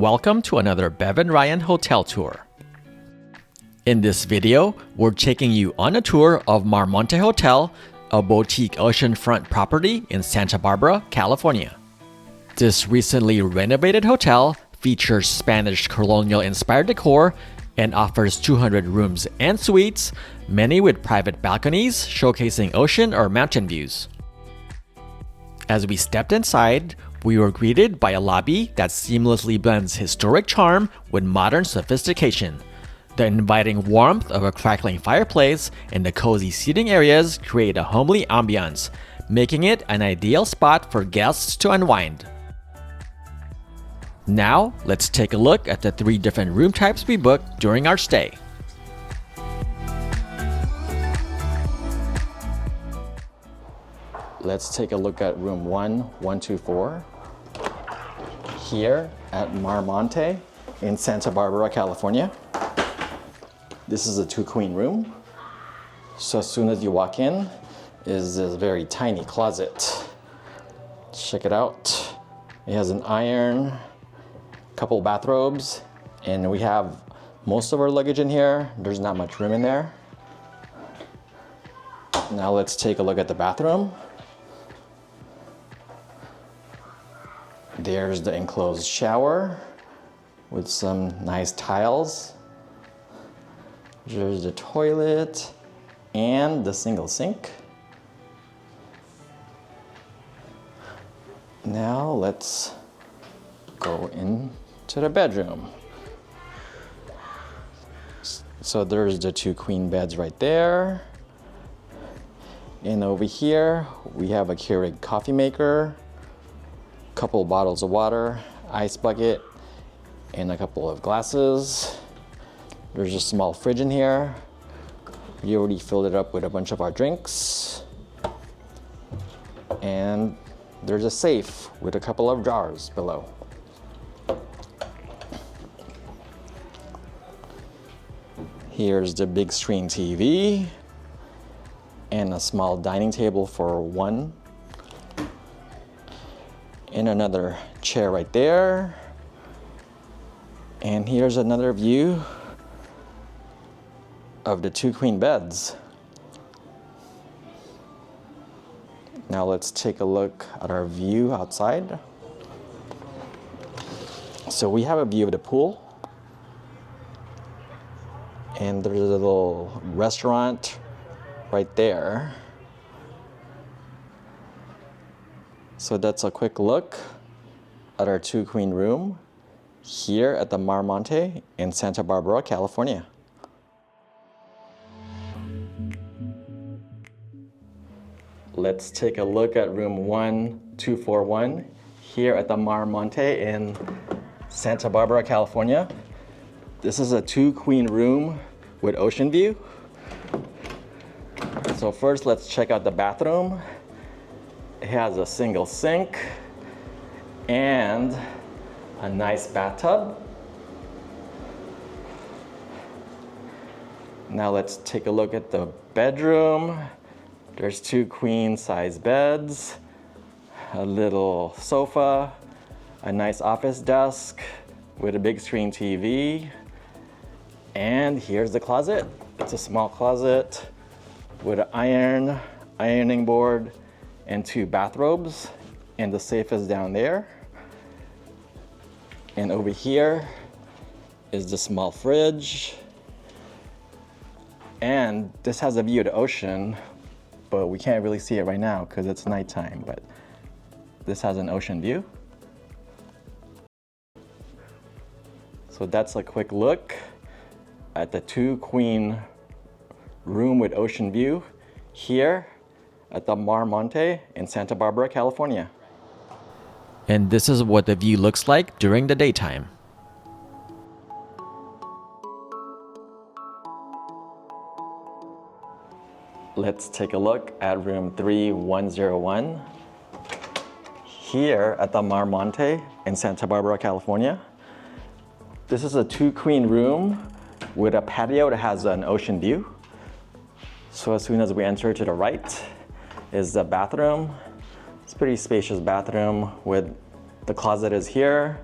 Welcome to another Bev and Ryan hotel tour. In this video, we're taking you on a tour of Monte Hotel, a boutique oceanfront property in Santa Barbara, California. This recently renovated hotel features Spanish colonial-inspired decor and offers 200 rooms and suites, many with private balconies showcasing ocean or mountain views. As we stepped inside, we were greeted by a lobby that seamlessly blends historic charm with modern sophistication. The inviting warmth of a crackling fireplace and the cozy seating areas create a homely ambiance, making it an ideal spot for guests to unwind. Now, let's take a look at the 3 different room types we booked during our stay. Let's take a look at room 1124 here at Monte in Santa Barbara, California. This is a 2-queen room. So as soon as you walk in is this very tiny closet. Check it out. It has an iron, couple bathrobes, and we have most of our luggage in here. There's not much room in there. Now let's take a look at the bathroom. There's the enclosed shower with some nice tiles. There's the toilet and the single sink. Now let's go into the bedroom. So there's the 2 queen beds right there. And over here, we have a Keurig coffee maker, couple bottles of water, ice bucket, and a couple of glasses. There's a small fridge in here. We already filled it up with a bunch of our drinks. And there's a safe with a couple of drawers below. Here's the big screen TV and a small dining table for 1. And another chair right there. And here's another view of the 2 queen beds. Now let's take a look at our view outside. So we have a view of the pool. And there's a little restaurant right there. So that's a quick look at our 2 queen room here at the Monte in Santa Barbara, California. Let's take a look at room 1241 here at the Monte in Santa Barbara, California. This is a 2 queen room with ocean view. So first, let's check out the bathroom. It has a single sink and a nice bathtub. Now let's take a look at the bedroom. There's 2 queen size beds, a little sofa, a nice office desk with a big screen TV. And here's the closet. It's a small closet with an ironing board, and 2 bathrobes, and the safe is down there. And over here is the small fridge. And this has a view of the ocean, but we can't really see it right now because it's nighttime, but this has an ocean view. So that's a quick look at the 2 queen room with ocean view here at the Monte in Santa Barbara, California. And this is what the view looks like during the daytime. Let's take a look at room 3101 here at the Monte in Santa Barbara, California. This is a 2 queen room with a patio that has an ocean view. So as soon as we enter to the right is the bathroom. It's a pretty spacious bathroom with the closet is here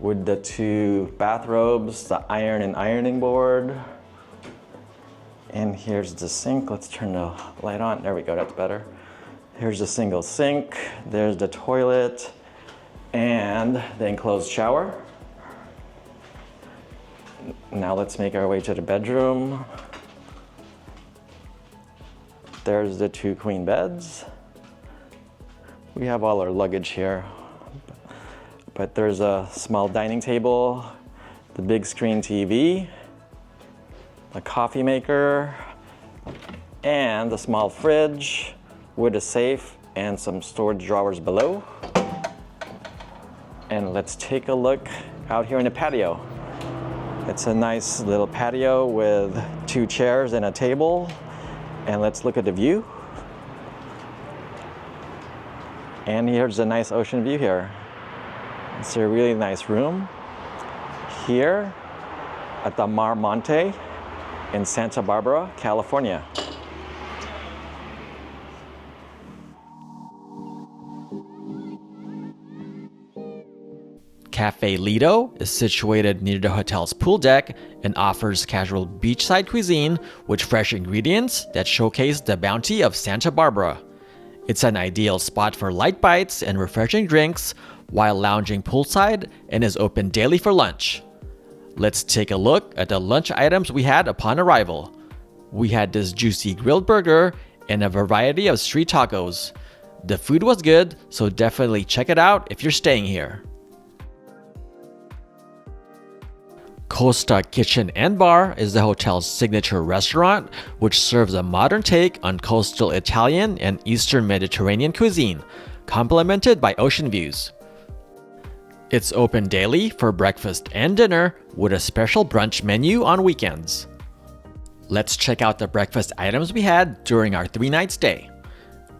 with the 2 bathrobes, the iron and ironing board. And here's the sink. Let's turn the light on. There we go, that's better. Here's the single sink. There's the toilet and the enclosed shower. Now let's make our way to the bedroom. There's the 2 queen beds. We have all our luggage here, but there's a small dining table, the big screen TV, a coffee maker, and a small fridge with a safe and some storage drawers below. And let's take a look out here in the patio. It's a nice little patio with 2 chairs and a table. And let's look at the view. And here's a nice ocean view here. It's a really nice room here at the Monte in Santa Barbara, California. Cafe Lido is situated near the hotel's pool deck and offers casual beachside cuisine with fresh ingredients that showcase the bounty of Santa Barbara. It's an ideal spot for light bites and refreshing drinks while lounging poolside and is open daily for lunch. Let's take a look at the lunch items we had upon arrival. We had this juicy grilled burger and a variety of street tacos. The food was good, so definitely check it out if you're staying here. Costa Kitchen and Bar is the hotel's signature restaurant, which serves a modern take on coastal Italian and Eastern Mediterranean cuisine, complemented by ocean views. It's open daily for breakfast and dinner, with a special brunch menu on weekends. Let's check out the breakfast items we had during our 3-night stay.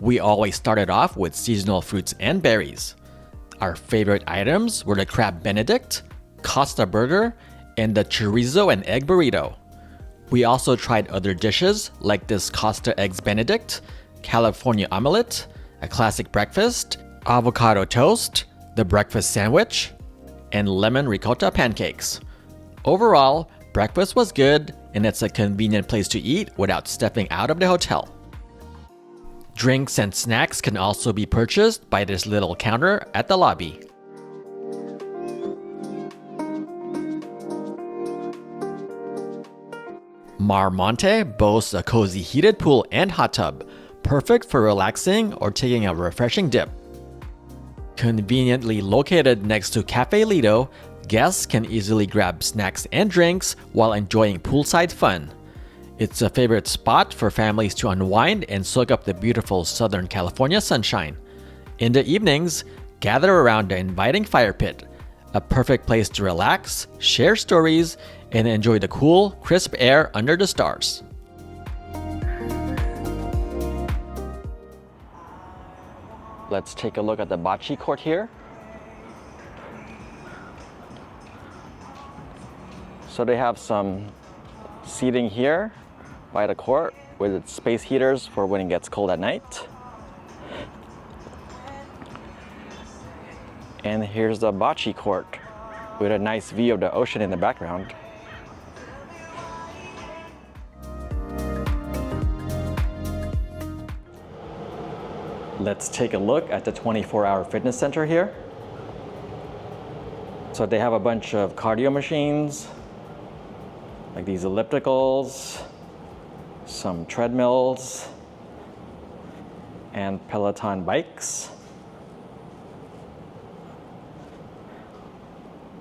We always started off with seasonal fruits and berries. Our favorite items were the crab benedict, Costa burger, and the chorizo and egg burrito. We also tried other dishes like this Costa eggs benedict, California omelette, a classic breakfast, avocado toast, the breakfast sandwich, and lemon ricotta pancakes. Overall, breakfast was good, and it's a convenient place to eat without stepping out of the hotel. Drinks and snacks can also be purchased by this little counter at the lobby. Monte boasts a cozy heated pool and hot tub, perfect for relaxing or taking a refreshing dip. Conveniently located next to Cafe Lido, guests can easily grab snacks and drinks while enjoying poolside fun. It's a favorite spot for families to unwind and soak up the beautiful Southern California sunshine. In the evenings, gather around the inviting fire pit, a perfect place to relax, share stories, and enjoy the cool, crisp air under the stars. Let's take a look at the bocce court here. So they have some seating here by the court with space heaters for when it gets cold at night. And here's the bocce court with a nice view of the ocean in the background. Let's take a look at the 24-hour fitness center here. So they have a bunch of cardio machines, like these ellipticals, some treadmills, and Peloton bikes.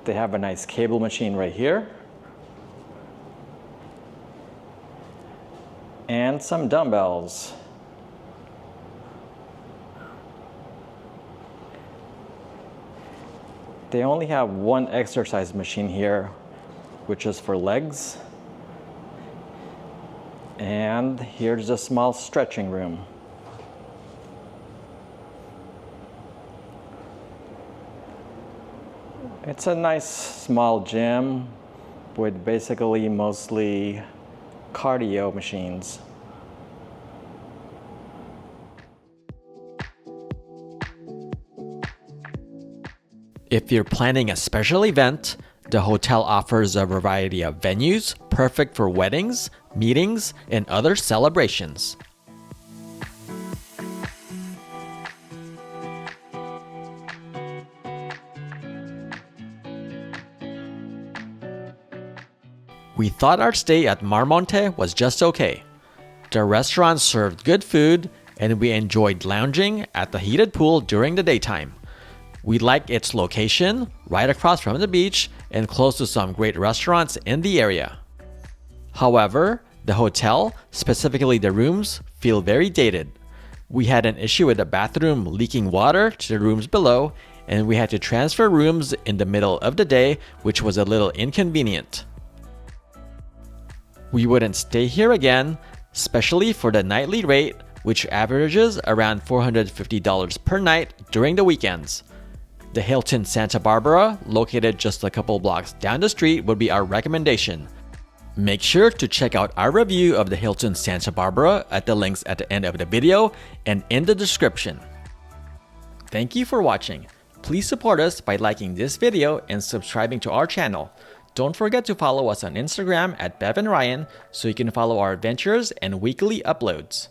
They have a nice cable machine right here, and some dumbbells. They only have one exercise machine here, which is for legs. And here's a small stretching room. It's a nice small gym with basically mostly cardio machines. If you're planning a special event, the hotel offers a variety of venues perfect for weddings, meetings, and other celebrations. We thought our stay at Monte was just okay. The restaurant served good food, and we enjoyed lounging at the heated pool during the daytime. We liked its location, right across from the beach and close to some great restaurants in the area. However, the hotel, specifically the rooms, feel very dated. We had an issue with the bathroom leaking water to the rooms below, and we had to transfer rooms in the middle of the day, which was a little inconvenient. We wouldn't stay here again, especially for the nightly rate, which averages around $450 per night during the weekends. The Hilton Santa Barbara, located just a couple blocks down the street, would be our recommendation. Make sure to check out our review of the Hilton Santa Barbara at the links at the end of the video and in the description. Thank you for watching. Please support us by liking this video and subscribing to our channel. Don't forget to follow us on Instagram at Bev and Ryan so you can follow our adventures and weekly uploads.